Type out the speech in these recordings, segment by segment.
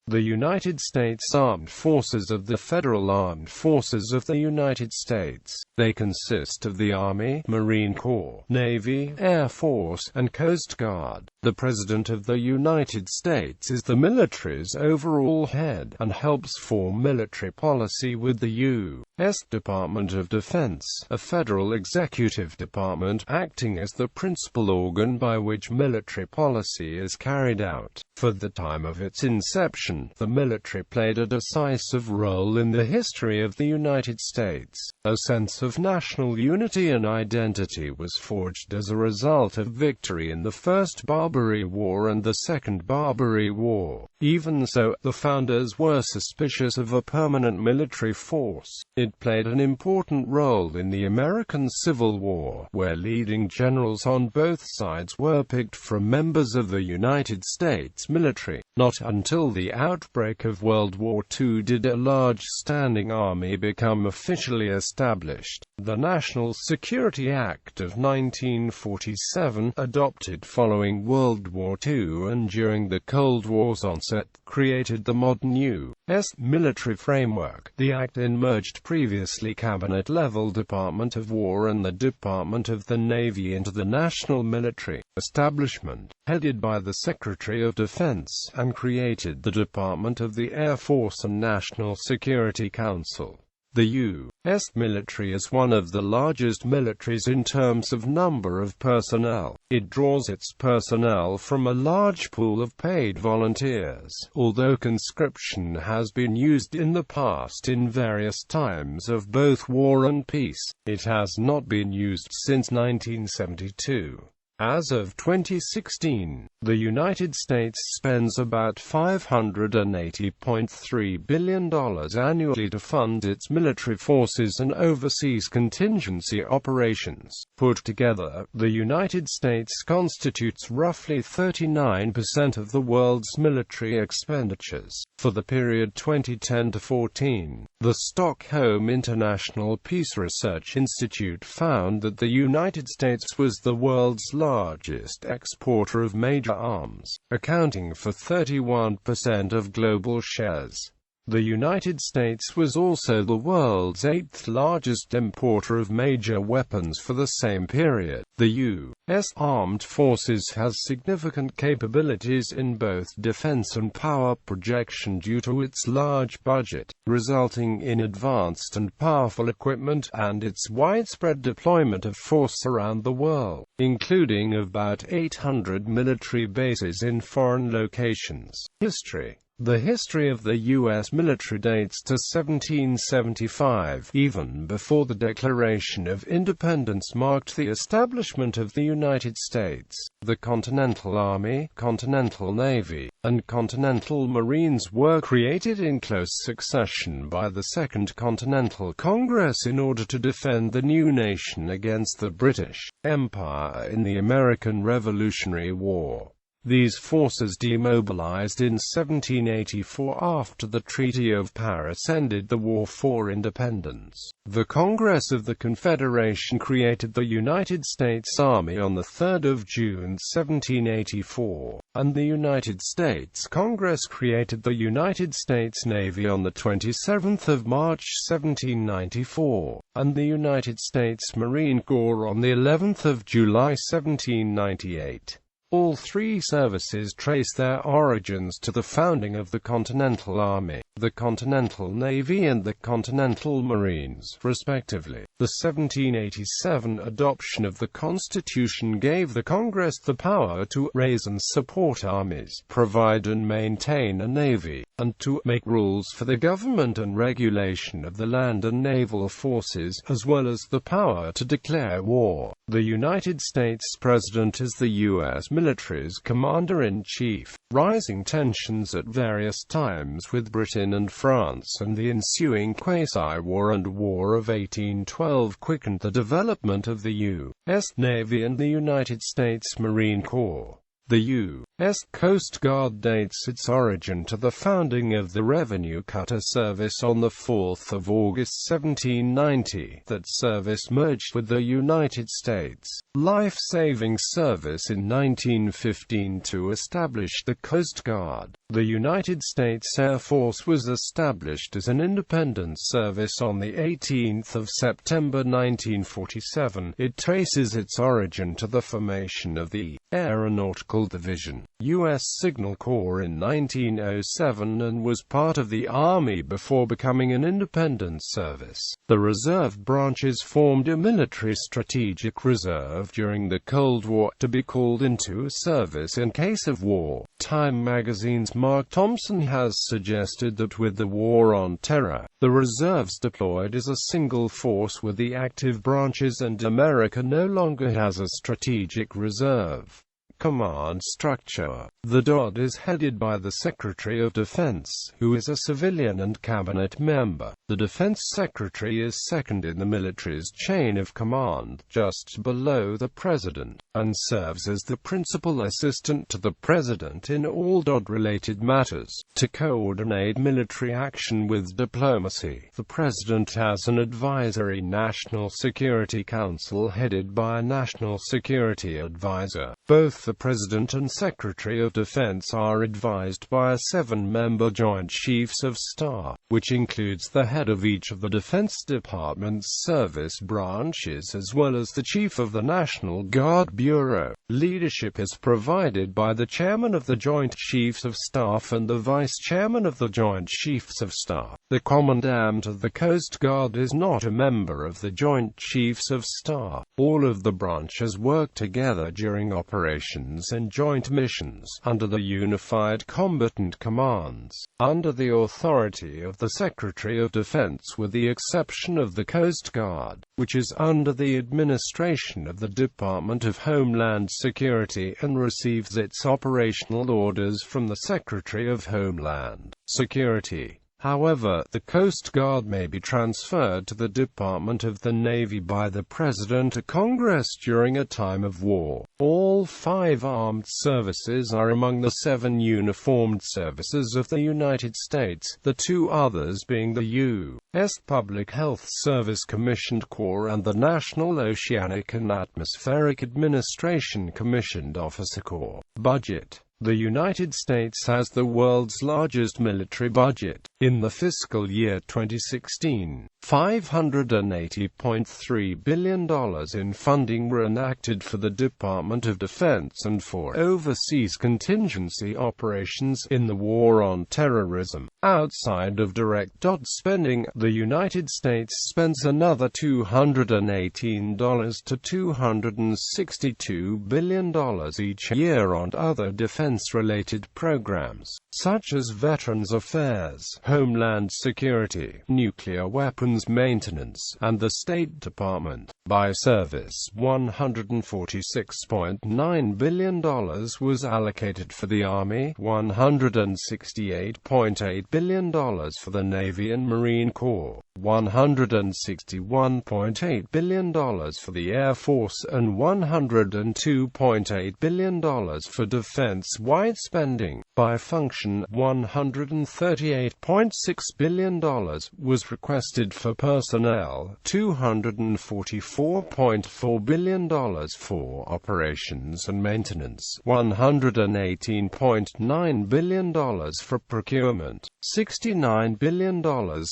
The United States Armed Forces of the Federal Armed Forces of the United States. They consist of the Army, Marine Corps, Navy, Air Force, and Coast Guard. The President of the United States is the military's overall head, and helps form military policy with the U.S. Department of Defense, a federal executive department, acting as the principal organ by which military policy is carried out. For the time of its inception, the military played a decisive role in the history of the United States. A sense of national unity and identity was forged as a result of victory in the First Barbary War and the Second Barbary War. Even so, the founders were suspicious of a permanent military force. It played an important role in the American Civil War, where leading generals on both sides were picked from members of the United States military. Not until the outbreak of World War II did a large standing army become officially established. The National Security Act of 1947, adopted following World War II and during the Cold War's onset, created the modern U.S. military framework. The act merged previously cabinet-level Department of War and the Department of the Navy into the National Military Establishment, headed by the Secretary of Defense, and created the Department of the Air Force and National Security Council. The U.S. military is one of the largest militaries in terms of number of personnel. It draws its personnel from a large pool of paid volunteers. Although conscription has been used in the past in various times of both war and peace, it has not been used since 1972. As of 2016, the United States spends about $580.3 billion annually to fund its military forces and overseas contingency operations. Put together, the United States constitutes roughly 39% of the world's military expenditures. For the period 2010 to 14, the Stockholm International Peace Research Institute found that the United States was the world's largest exporter of major arms, accounting for 31% of global shares. The United States was also the world's eighth largest importer of major weapons for the same period. The U.S. Armed Forces has significant capabilities in both defense and power projection due to its large budget, resulting in advanced and powerful equipment, and its widespread deployment of force around the world, including about 800 military bases in foreign locations. History. The history of the U.S. military dates to 1775. Even before the Declaration of Independence marked the establishment of the United States, the Continental Army, Continental Navy, and Continental Marines were created in close succession by the Second Continental Congress in order to defend the new nation against the British Empire in the American Revolutionary War. These forces demobilized in 1784 after the Treaty of Paris ended the War for Independence. The Congress of the Confederation created the United States Army on 3 June 1784, and the United States Congress created the United States Navy on 27 March 1794, and the United States Marine Corps on 11 July 1798. All three services trace their origins to the founding of the Continental Army, the Continental Navy and the Continental Marines, respectively. The 1787 adoption of the Constitution gave the Congress the power to raise and support armies, provide and maintain a navy, and to make rules for the government and regulation of the land and naval forces, as well as the power to declare war. The United States President is the U.S. military's commander-in-chief. Rising tensions at various times with Britain and France and the ensuing quasi-war and War of 1812 quickened the development of the U.S. Navy and the United States Marine Corps. The U.S. Coast Guard dates its origin to the founding of the Revenue Cutter Service on 4 August 1790. That service merged with the United States Life-Saving Service in 1915 to establish the Coast Guard. The United States Air Force was established as an independent service on 18 September 1947. It traces its origin to the formation of the Aeronautical Division, U.S. Signal Corps in 1907 and was part of the Army before becoming an independent service. The reserve branches formed a military strategic reserve during the Cold War, to be called into service in case of war. Time magazine's Mark Thompson has suggested that with the War on Terror, the reserves deployed as a single force with the active branches and America no longer has a strategic reserve command structure. The DoD is headed by the Secretary of Defense, who is a civilian and cabinet member. The Defense Secretary is second in the military's chain of command, just below the President, and serves as the principal assistant to the President in all DoD-related matters. To coordinate military action with diplomacy, the President has an advisory National Security Council headed by a National Security Advisor. Both the President and Secretary of Defense are advised by a 7-member Joint Chiefs of Staff, which includes the head of each of the Defense Department's service branches as well as the Chief of the National Guard Bureau. Leadership is provided by the Chairman of the Joint Chiefs of Staff and the Vice Chairman of the Joint Chiefs of Staff. The Commandant of the Coast Guard is not a member of the Joint Chiefs of Staff. All of the branches work together during operations and joint missions, under the Unified Combatant Commands, under the authority of the Secretary of Defense with the exception of the Coast Guard, which is under the administration of the Department of Homeland Security and receives its operational orders from the Secretary of Homeland Security. However, the Coast Guard may be transferred to the Department of the Navy by the President or Congress during a time of war. All 5 armed services are among the 7 uniformed services of the United States, the 2 others being the U.S. Public Health Service Commissioned Corps and the National Oceanic and Atmospheric Administration Commissioned Officer Corps. Budget. The United States has the world's largest military budget. In the fiscal year 2016, $580.3 billion in funding were enacted for the Department of Defense and for overseas contingency operations in the war on terrorism. Outside of direct DoD spending, the United States spends another $218 to $262 billion each year on other defense-related programs, such as Veterans Affairs, Homeland Security, nuclear weapons maintenance, and the State Department. By service, $146.9 billion was allocated for the Army, $168.8 billion for the Navy and Marine Corps, $161.8 billion for the Air Force, and $102.8 billion for defense-wide spending. By function, $138.6 billion was requested for personnel, $244.4 billion for operations and maintenance, $118.9 billion for procurement, $69 billion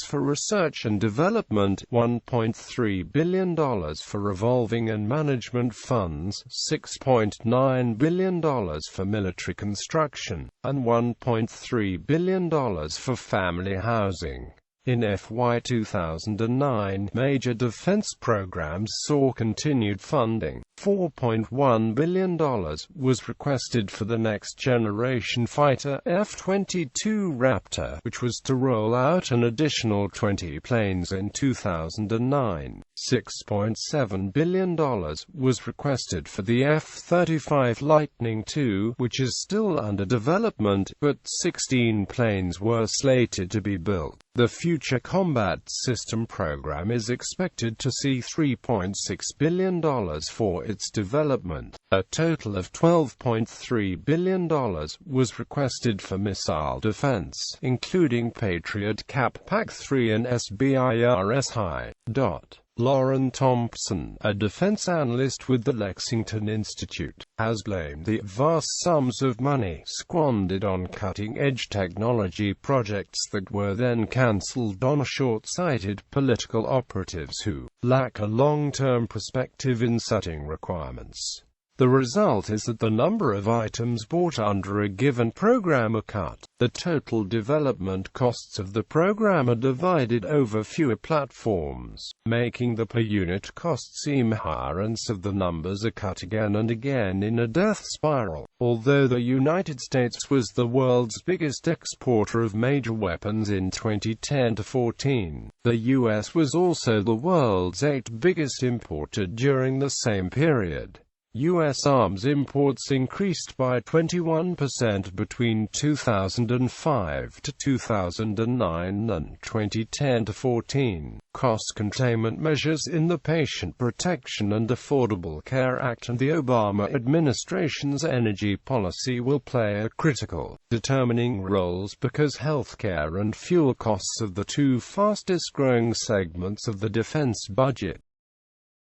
for research and development, $1.3 billion for revolving and management funds, $6.9 billion for military construction, and $1.3 billion for family housing. In FY 2009, major defense programs saw continued funding. $4.1 billion was requested for the next-generation fighter F-22 Raptor, which was to roll out an additional 20 planes in 2009. $6.7 billion was requested for the F-35 Lightning II, which is still under development, but 16 planes were slated to be built. The Future Combat System program is expected to see $3.6 billion for its development. A total of $12.3 billion was requested for missile defense, including Patriot Cap PAC-3 and SBIRS-High. Lauren Thompson, a defense analyst with the Lexington Institute, has blamed the vast sums of money squandered on cutting-edge technology projects that were then cancelled on short-sighted political operatives who lack a long-term perspective in setting requirements. The result is that the number of items bought under a given program are cut. The total development costs of the program are divided over fewer platforms, making the per-unit cost seem higher, and so the numbers are cut again and again in a death spiral. Although the United States was the world's biggest exporter of major weapons in 2010-14, the U.S. was also the world's 8th biggest importer during the same period. U.S. arms imports increased by 21% between 2005 to 2009 and 2010-14. Cost containment measures in the Patient Protection and Affordable Care Act and the Obama administration's energy policy will play a critical, determining roles because healthcare and fuel costs are the two fastest-growing segments of the defense budget.